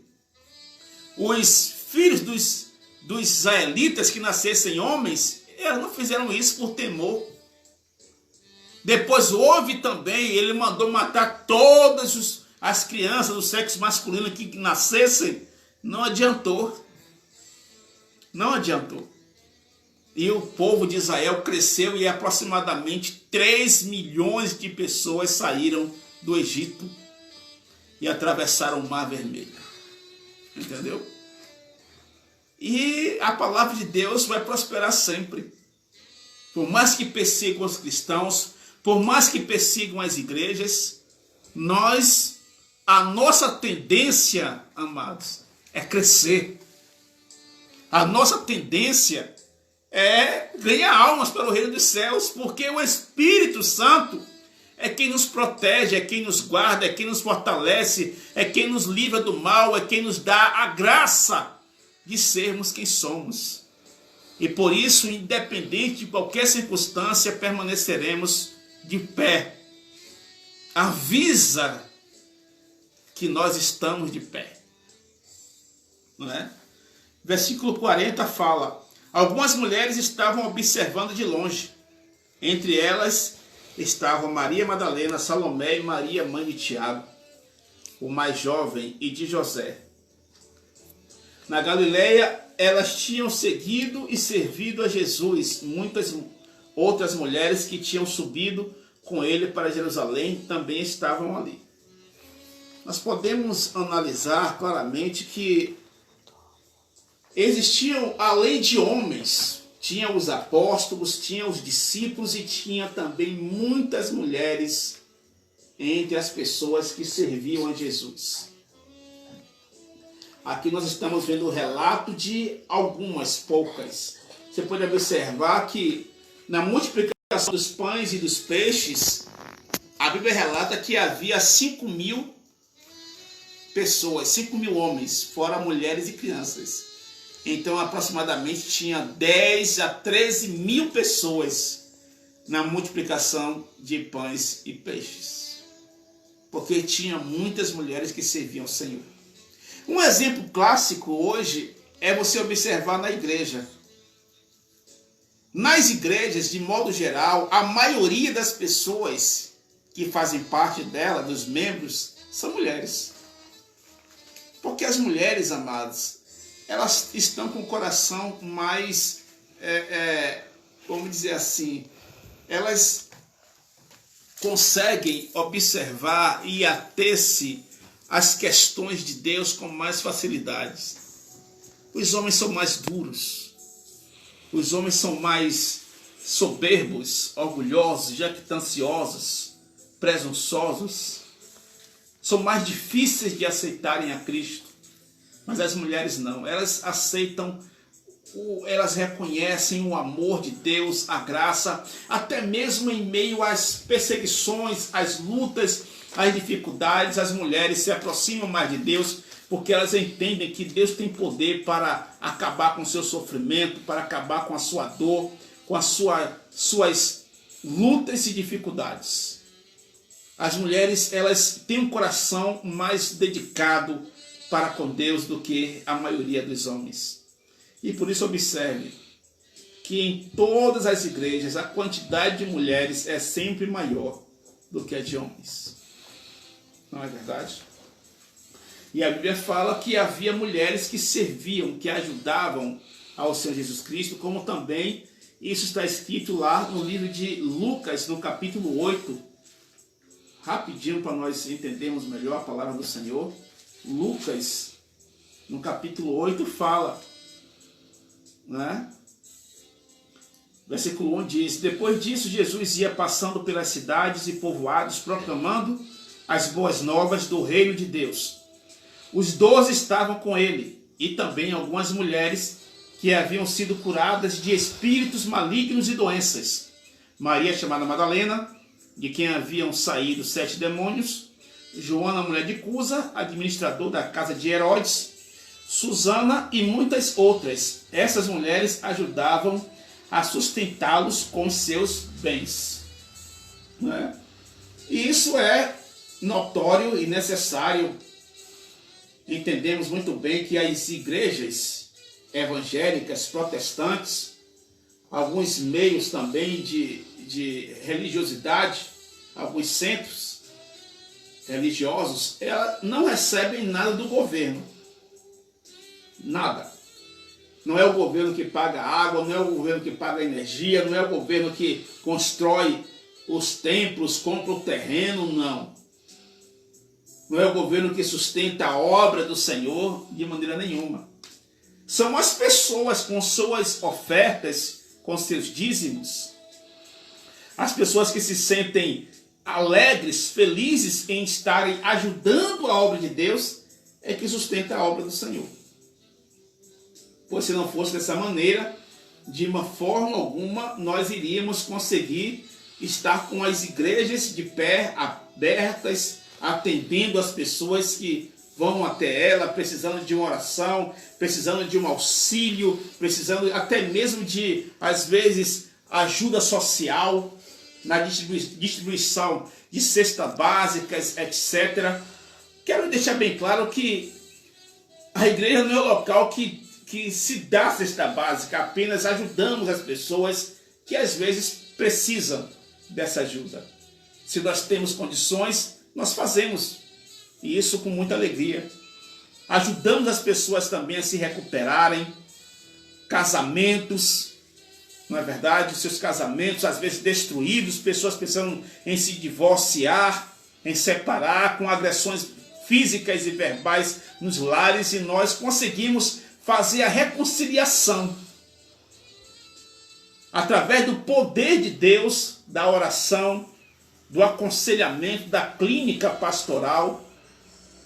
os filhos dos israelitas que nascessem homens. Elas não fizeram isso por temor. Depois houve também, ele mandou matar todas as crianças do sexo masculino que nascessem. Não adiantou. Não adiantou. E o povo de Israel cresceu e aproximadamente 3 milhões de pessoas saíram do Egito e atravessaram o Mar Vermelho. Entendeu? E a palavra de Deus vai prosperar sempre. Por mais que persigam os cristãos, por mais que persigam as igrejas, a nossa tendência, amados, é crescer. A nossa tendência é ganhar almas para o reino dos céus, porque o Espírito Santo é quem nos protege, é quem nos guarda, é quem nos fortalece, é quem nos livra do mal, é quem nos dá a graça de sermos quem somos. E por isso, independente de qualquer circunstância, permaneceremos de pé. Avisa que nós estamos de pé. Não é? Versículo 40 fala: algumas mulheres estavam observando de longe. Entre elas estavam Maria Madalena, Salomé e Maria, mãe de Tiago, o mais jovem, e de José. Na Galileia, elas tinham seguido e servido a Jesus. Muitas outras mulheres que tinham subido com ele para Jerusalém também estavam ali. Nós podemos analisar claramente que existiam, além de homens, tinha os apóstolos, tinha os discípulos e tinha também muitas mulheres entre as pessoas que serviam a Jesus. Aqui nós estamos vendo o relato de algumas poucas. Você pode observar que na multiplicação dos pães e dos peixes, a Bíblia relata que havia 5.000 pessoas, 5.000 homens, fora mulheres e crianças. Então aproximadamente tinha 10 a 13 mil pessoas na multiplicação de pães e peixes. Porque tinha muitas mulheres que serviam ao Senhor. Um exemplo clássico hoje é você observar na igreja. Nas igrejas, de modo geral, a maioria das pessoas que fazem parte dela, dos membros, são mulheres. Porque as mulheres, amados, elas estão com o coração mais, vamos dizer assim, elas conseguem observar e ater-se as questões de Deus com mais facilidade. Os homens são mais duros. Os homens são mais soberbos, orgulhosos, jactanciosos, presunçosos. São mais difíceis de aceitarem a Cristo. Mas as mulheres não. Elas aceitam elas reconhecem o amor de Deus, a graça, até mesmo em meio às perseguições, às lutas, às dificuldades, as mulheres se aproximam mais de Deus, porque elas entendem que Deus tem poder para acabar com o seu sofrimento, para acabar com a sua dor, com as suas lutas e dificuldades. As mulheres, elas têm um coração mais dedicado para com Deus do que a maioria dos homens. E por isso observe que em todas as igrejas a quantidade de mulheres é sempre maior do que a de homens. Não é verdade? E a Bíblia fala que havia mulheres que serviam, que ajudavam ao Senhor Jesus Cristo, como também isso está escrito lá no livro de Lucas, no capítulo 8. Rapidinho para nós entendermos melhor a palavra do Senhor. Lucas, no capítulo 8, fala, né? Versículo 1 diz: depois disso, Jesus ia passando pelas cidades e povoados, proclamando as boas novas do reino de Deus. Os 12 estavam com ele, e também algumas mulheres que haviam sido curadas de espíritos malignos e doenças. Maria, chamada Madalena, de quem haviam saído 7 demônios, Joana, mulher de Cusa, administrador da casa de Herodes, Susana e muitas outras. Essas mulheres ajudavam a sustentá-los com seus bens. Né? E isso é notório e necessário. Entendemos muito bem que as igrejas evangélicas, protestantes, alguns meios também de religiosidade, alguns centros religiosos, elas não recebem nada do governo. Nada. Não é o governo que paga água, não é o governo que paga energia, não é o governo que constrói os templos, compra o terreno, não. Não é o governo que sustenta a obra do Senhor de maneira nenhuma. São as pessoas com suas ofertas, com seus dízimos. As pessoas que se sentem alegres, felizes em estarem ajudando a obra de Deus, é que sustenta a obra do Senhor. Pois se não fosse dessa maneira, de uma forma alguma, nós iríamos conseguir estar com as igrejas de pé, abertas, atendendo as pessoas que vão até ela, precisando de uma oração, precisando de um auxílio, precisando até mesmo de, às vezes, ajuda social, na distribuição de cestas básicas, etc. Quero deixar bem claro que a igreja não é o local que se dá cesta básica, apenas ajudamos as pessoas que às vezes precisam dessa ajuda. Se nós temos condições, nós fazemos, e isso com muita alegria. Ajudamos as pessoas também a se recuperarem, casamentos, não é verdade? Os seus casamentos às vezes destruídos, pessoas pensando em se divorciar, em separar, com agressões físicas e verbais nos lares, e nós conseguimos fazer a reconciliação através do poder de Deus, da oração, do aconselhamento, da clínica pastoral,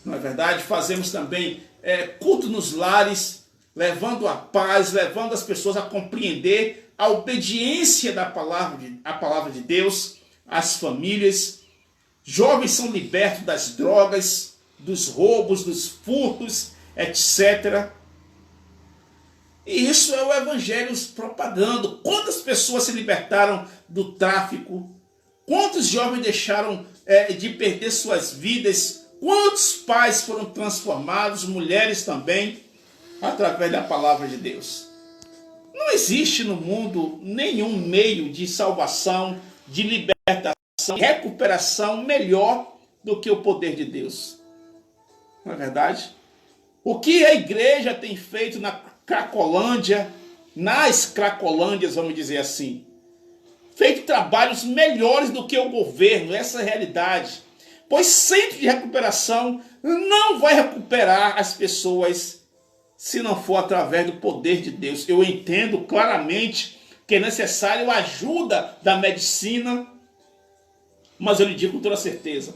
não é verdade? Fazemos também culto nos lares, levando a paz, levando as pessoas a compreender a obediência da palavra de Deus, as famílias. Jovens são libertos das drogas, dos roubos, dos furtos, etc. E isso é o evangelho propagando. Quantas pessoas se libertaram do tráfico? Quantos jovens deixaram de perder suas vidas? Quantos pais foram transformados, mulheres também, através da palavra de Deus? Não existe no mundo nenhum meio de salvação, de libertação, de recuperação melhor do que o poder de Deus. Não é verdade? O que a igreja tem feito na Cracolândia, nas Cracolândias, vamos dizer assim, feito trabalhos melhores do que o governo, essa é a realidade. Pois centro de recuperação não vai recuperar as pessoas se não for através do poder de Deus. Eu entendo claramente que é necessário a ajuda da medicina, mas eu lhe digo com toda certeza,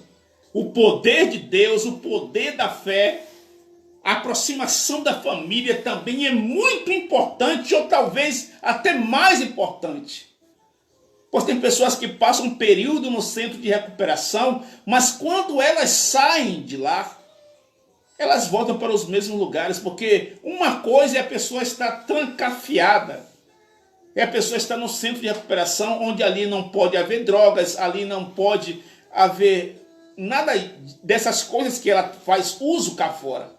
o poder de Deus, o poder da fé, a aproximação da família também é muito importante, ou talvez até mais importante. Pois tem pessoas que passam um período no centro de recuperação, mas quando elas saem de lá, elas voltam para os mesmos lugares, porque uma coisa é a pessoa estar trancafiada, é a pessoa estar no centro de recuperação, onde ali não pode haver drogas, ali não pode haver nada dessas coisas que ela faz uso cá fora.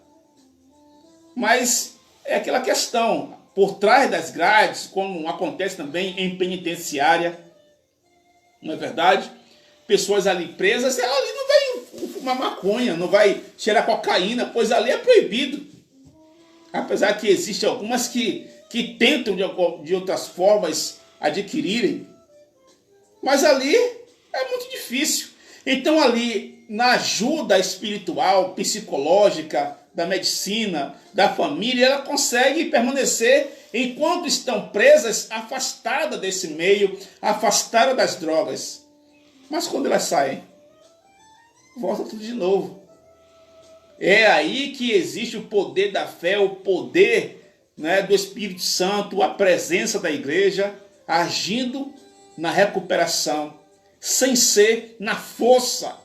Mas é aquela questão, por trás das grades, como acontece também em penitenciária, não é verdade? Pessoas ali presas, ela ali não vai fumar maconha, não vai cheirar cocaína, pois ali é proibido. Apesar que existem algumas que tentam de outras formas adquirirem, mas ali é muito difícil. Então ali, na ajuda espiritual, psicológica, da medicina, da família, ela consegue permanecer enquanto estão presas, afastada desse meio, afastada das drogas. Mas quando elas saem, volta tudo de novo. É aí que existe o poder da fé, o poder, né, do Espírito Santo, a presença da igreja agindo na recuperação, sem ser na força,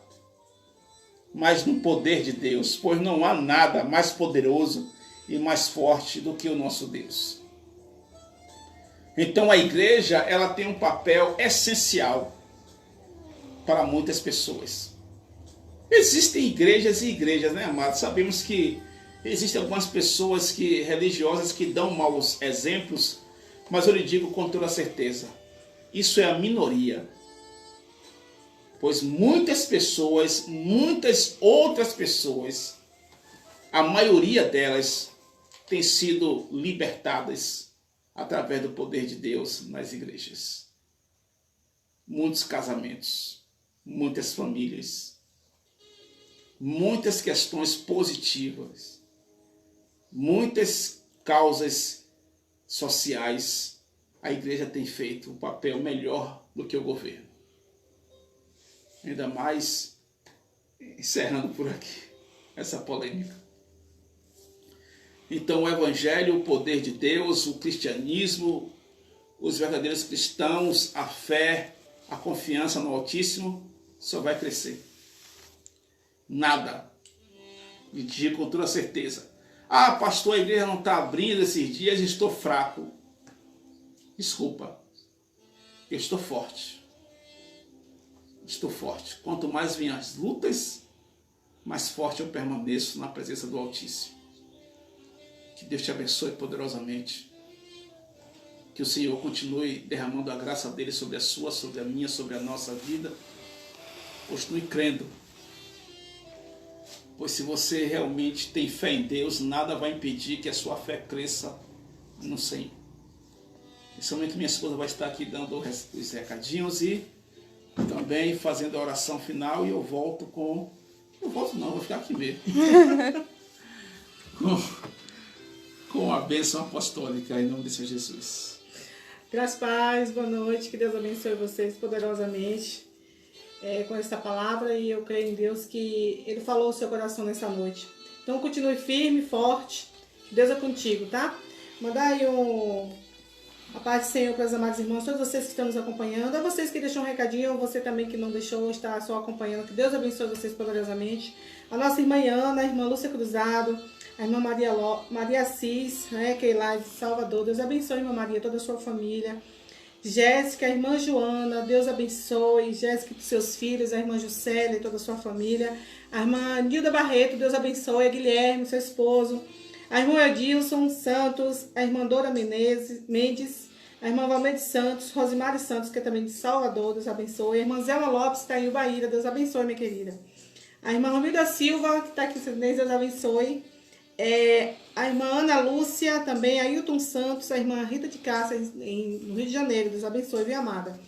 mas no poder de Deus, pois não há nada mais poderoso e mais forte do que o nosso Deus. Então a igreja, ela tem um papel essencial para muitas pessoas. Existem igrejas e igrejas, né, amados? Sabemos que existem algumas pessoas religiosas que dão maus exemplos, mas eu lhe digo com toda certeza, isso é a minoria. Pois muitas pessoas, muitas outras pessoas, a maioria delas têm sido libertadas através do poder de Deus nas igrejas. Muitos casamentos, muitas famílias, muitas questões positivas, muitas causas sociais, a igreja tem feito um papel melhor do que o governo. Ainda mais, encerrando por aqui essa polêmica. Então o evangelho, o poder de Deus, o cristianismo, os verdadeiros cristãos, a fé, a confiança no Altíssimo só vai crescer. Nada. Me digo com toda certeza. Ah, pastor, a igreja não está abrindo esses dias, estou fraco. Desculpa. Eu estou forte. Estou forte. Quanto mais vêm as lutas, mais forte eu permaneço na presença do Altíssimo. Que Deus te abençoe poderosamente. Que o Senhor continue derramando a graça dele sobre a sua, sobre a minha, sobre a nossa vida. Continue crendo. Pois se você realmente tem fé em Deus, nada vai impedir que a sua fé cresça no Senhor. Nesse momento minha esposa vai estar aqui dando os recadinhos e também fazendo a oração final, e eu volto com... Eu volto não, vou ficar aqui mesmo. com a bênção apostólica em nome de Senhor Jesus. Graças a paz, boa noite, que Deus abençoe vocês poderosamente com essa palavra, e eu creio em Deus que Ele falou o seu coração nessa noite. Então continue firme, forte, que Deus é contigo, tá? Mandar aí a paz do Senhor para os amados irmãos, todos vocês que estão nos acompanhando, a vocês que deixam um recadinho, você também que não deixou, está só acompanhando, que Deus abençoe vocês poderosamente. A nossa irmã Ana, a irmã Lúcia Cruzado, a irmã Maria Assis, né, que é lá de Salvador, Deus abençoe, irmã Maria, toda a sua família. Jéssica, a irmã Joana, Deus abençoe. Jéssica e seus filhos, a irmã Juscelia e toda a sua família. A irmã Nilda Barreto, Deus abençoe. A Guilherme, seu esposo. A irmã Edilson Santos, a irmã Dora Mendes, a irmã Valmede Santos, Rosimari Santos, que é também de Salvador, Deus abençoe. A irmã Zelma Lopes, que está em Ubaíra, Deus abençoe, minha querida. A irmã Romilda Silva, que está aqui em Deus abençoe. A irmã Ana Lúcia, também a Ailton Santos, a irmã Rita de Cássia, no Rio de Janeiro, Deus abençoe, viu, amada?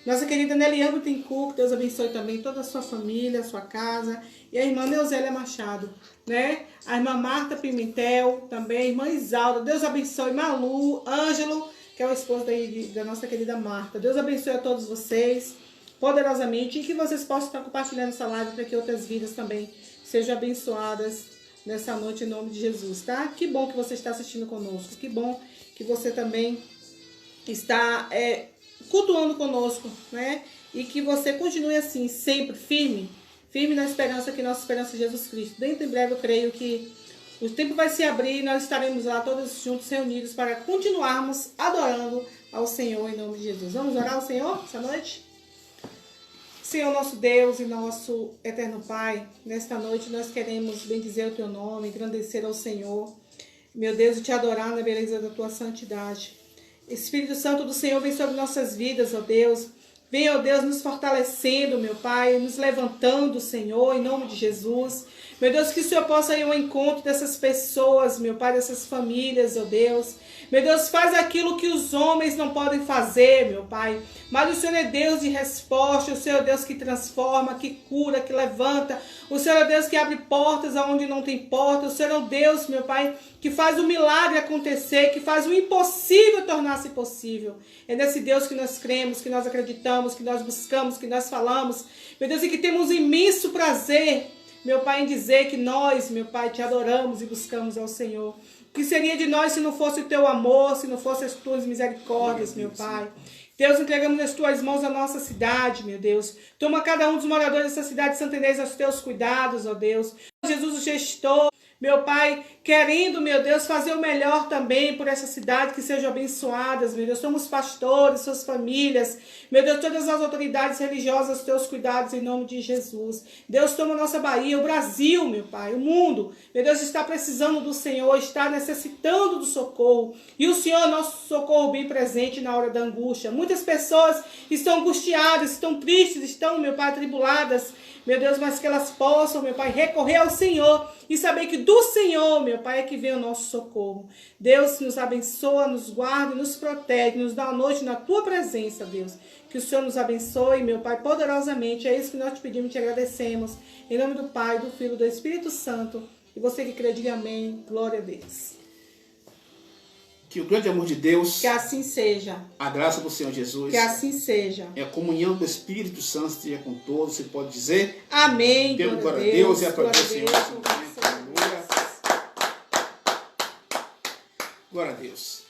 Nossa querida Neliane Bittencourt, Deus abençoe também toda a sua família, a sua casa. E a irmã Neuzélia Machado, né? A irmã Marta Pimentel, também, a irmã Isaura, Deus abençoe. Malu, Ângelo, que é o esposo da nossa querida Marta. Deus abençoe a todos vocês poderosamente, e que vocês possam estar compartilhando essa live para que outras vidas também sejam abençoadas nessa noite em nome de Jesus, tá? Que bom que você está assistindo conosco, que bom que você também está cultuando conosco, né? E que você continue assim, sempre firme na esperança, que nossa esperança é Jesus Cristo. Dentro em breve eu creio que o tempo vai se abrir e nós estaremos lá todos juntos, reunidos, para continuarmos adorando ao Senhor em nome de Jesus. Vamos orar ao Senhor essa noite? Senhor, nosso Deus e nosso eterno Pai, nesta noite nós queremos bendizer o Teu nome, engrandecer ao Senhor, meu Deus, e Te adorar na beleza da Tua santidade. Espírito Santo do Senhor, vem sobre nossas vidas, ó Deus. Vem, ó Deus, nos fortalecendo, meu Pai, nos levantando, Senhor, em nome de Jesus. Meu Deus, que o Senhor possa ir ao encontro dessas pessoas, meu Pai, dessas famílias, ó Deus. Meu Deus, faz aquilo que os homens não podem fazer, meu Pai. Mas o Senhor é Deus de resposta, o Senhor é Deus que transforma, que cura, que levanta. O Senhor é Deus que abre portas aonde não tem porta. O Senhor é o Deus, meu Pai, que faz o milagre acontecer, que faz o impossível tornar-se possível. É nesse Deus que nós cremos, que nós acreditamos, que nós buscamos, que nós falamos. Meu Deus, e que temos imenso prazer, meu Pai, em dizer que nós, meu Pai, Te adoramos e buscamos ao Senhor. O que seria de nós se não fosse o Teu amor, se não fosse as Tuas misericórdias, meu Pai? Deus, entregamos nas Tuas mãos a nossa cidade, meu Deus. Toma cada um dos moradores dessa cidade de Santa Inês aos Teus cuidados, ó Deus. Jesus, o gestor, meu Pai, querendo, meu Deus, fazer o melhor também por essa cidade, que sejam abençoadas, meu Deus. Somos pastores, suas famílias, meu Deus, todas as autoridades religiosas, Teus cuidados em nome de Jesus. Deus, toma a nossa Bahia, o Brasil, meu Pai, o mundo, meu Deus, está precisando do Senhor, está necessitando do socorro. E o Senhor, nosso socorro bem presente na hora da angústia. Muitas pessoas estão angustiadas, estão tristes, estão, meu Pai, atribuladas, meu Deus, mas que elas possam, meu Pai, recorrer ao Senhor e saber que do Senhor, meu Pai, é que vem o nosso socorro. Deus, nos abençoa, nos guarda, nos protege, nos dá a noite na Tua presença, Deus. Que o Senhor nos abençoe, meu Pai, poderosamente. É isso que nós te pedimos e te agradecemos. Em nome do Pai, do Filho e do Espírito Santo. E você que crê, diga amém. Glória a Deus. Que o grande amor de Deus, que assim seja, a graça do Senhor Jesus, que assim seja, e a comunhão do Espírito Santo esteja com todos. Você pode dizer amém. Dê glória a Deus e aplaudir o Senhor. Glória a Deus.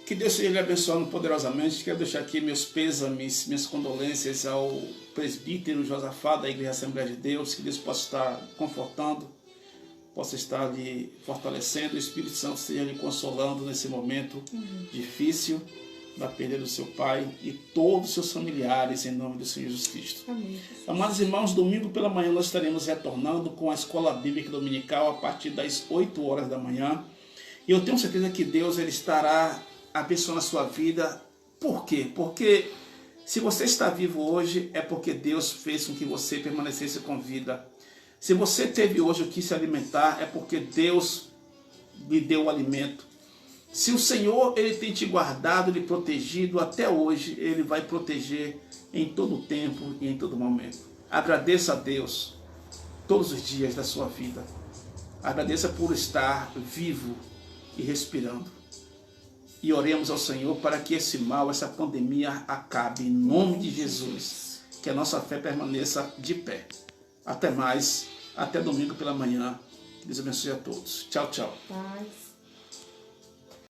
Que Deus seja lhe abençoando poderosamente. Quero deixar aqui meus pêsames, minhas condolências ao presbítero Josafá da Igreja Assembleia de Deus. Que Deus possa estar confortando, possa estar lhe fortalecendo, o Espírito Santo esteja lhe consolando nesse momento difícil da perda do seu pai e todos os seus familiares, em nome do Senhor Jesus Cristo. Amém. Amados irmãos, domingo pela manhã nós estaremos retornando com a Escola Bíblica Dominical a partir das 8 horas da manhã. E eu tenho certeza que Deus ele estará abençoando a sua vida. Por quê? Porque se você está vivo hoje, é porque Deus fez com que você permanecesse com vida. Se você teve hoje o que se alimentar, é porque Deus lhe deu o alimento. Se o Senhor ele tem te guardado, lhe protegido até hoje, Ele vai proteger em todo o tempo e em todo momento. Agradeça a Deus todos os dias da sua vida. Agradeça por estar vivo e respirando. E oremos ao Senhor para que esse mal, essa pandemia acabe em nome de Jesus. Que a nossa fé permaneça de pé. Até mais, até domingo pela manhã. Deus abençoe a todos. Tchau, tchau. Paz.